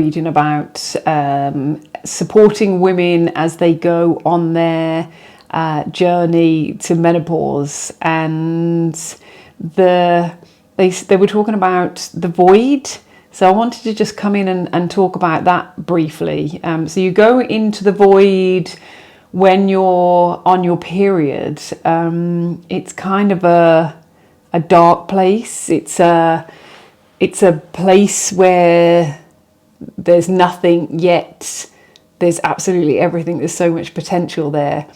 reading about supporting women as they go on their journey to menopause, and they were talking about the void. So I wanted to just come in and talk about that briefly. So you go into the void when you're on your period. It's kind of a dark place. It's a place where there's nothing yet. There's absolutely everything. There's so much potential there.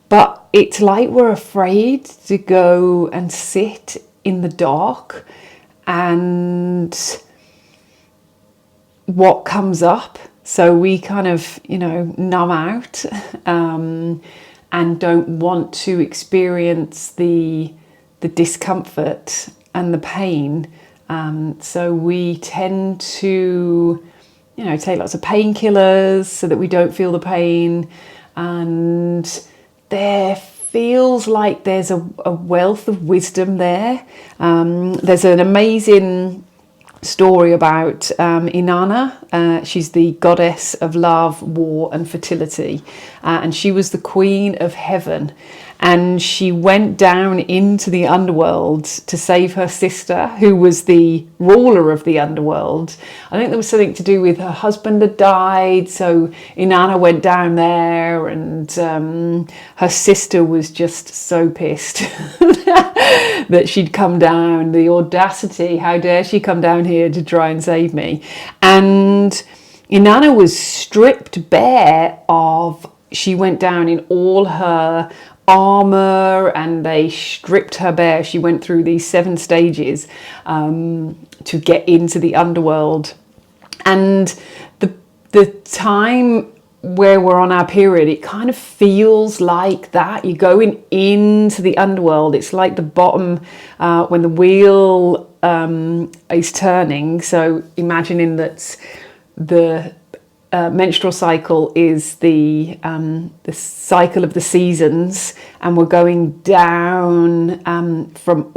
But it's like we're afraid to go and sit in the dark and what comes up. So we kind of, numb out and don't want to experience the discomfort and the pain. So we tend to, take lots of painkillers so that we don't feel the pain. And there feels like there's a wealth of wisdom there. There's an amazing story about Inanna. She's the goddess of love, war and fertility, and she was the queen of heaven, and she went down into the underworld to save her sister, who was the ruler of the underworld. I think there was something to do with her husband had died, so Inanna went down there, and her sister was just so pissed that she'd come down. The audacity, how dare she come down here to try and save me. And Inanna was stripped bare she went down in all her armor and they stripped her bare. She went through these 7 stages to get into the underworld. And the time where we're on our period, it kind of feels like that. You're going into the underworld. It's like the bottom when the wheel is turning. So imagining that the menstrual cycle is the cycle of the seasons, and we're going down from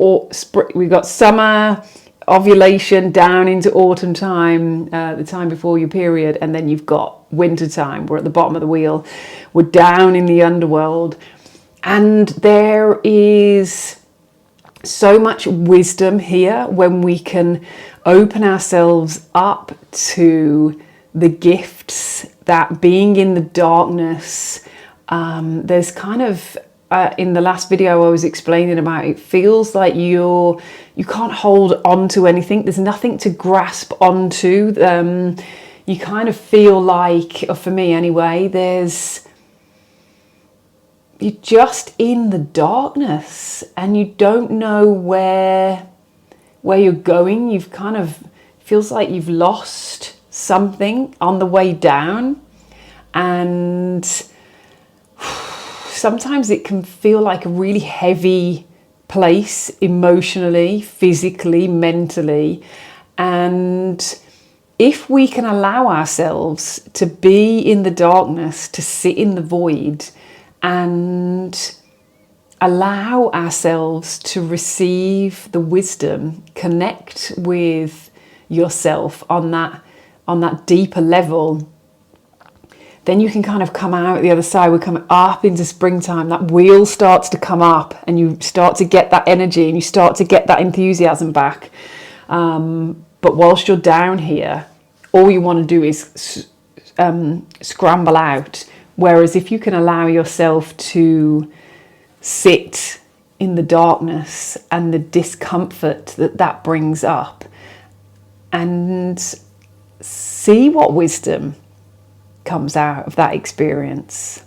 we've got summer, ovulation, down into autumn time, the time before your period, and then you've got winter time. We're at the bottom of the wheel. We're down in the underworld, and there is so much wisdom here when we can open ourselves up to the gifts that being in the darkness, there's kind of in the last video I was explaining about, it feels like you can't hold on to anything. There's nothing to grasp onto. You kind of feel like, or for me anyway, you're just in the darkness and you don't know where you're going. You've kind of, feels like you've lost something on the way down, and sometimes it can feel like a really heavy place emotionally, physically, mentally. And if we can allow ourselves to be in the darkness, to sit in the void and allow ourselves to receive the wisdom, connect with yourself on that deeper level, then you can kind of come out the other side. We're coming up into springtime. That wheel starts to come up and you start to get that energy and you start to get that enthusiasm back. But whilst you're down here, all you want to do is scramble out. Whereas if you can allow yourself to sit in the darkness and the discomfort that brings up, and see what wisdom comes out of that experience.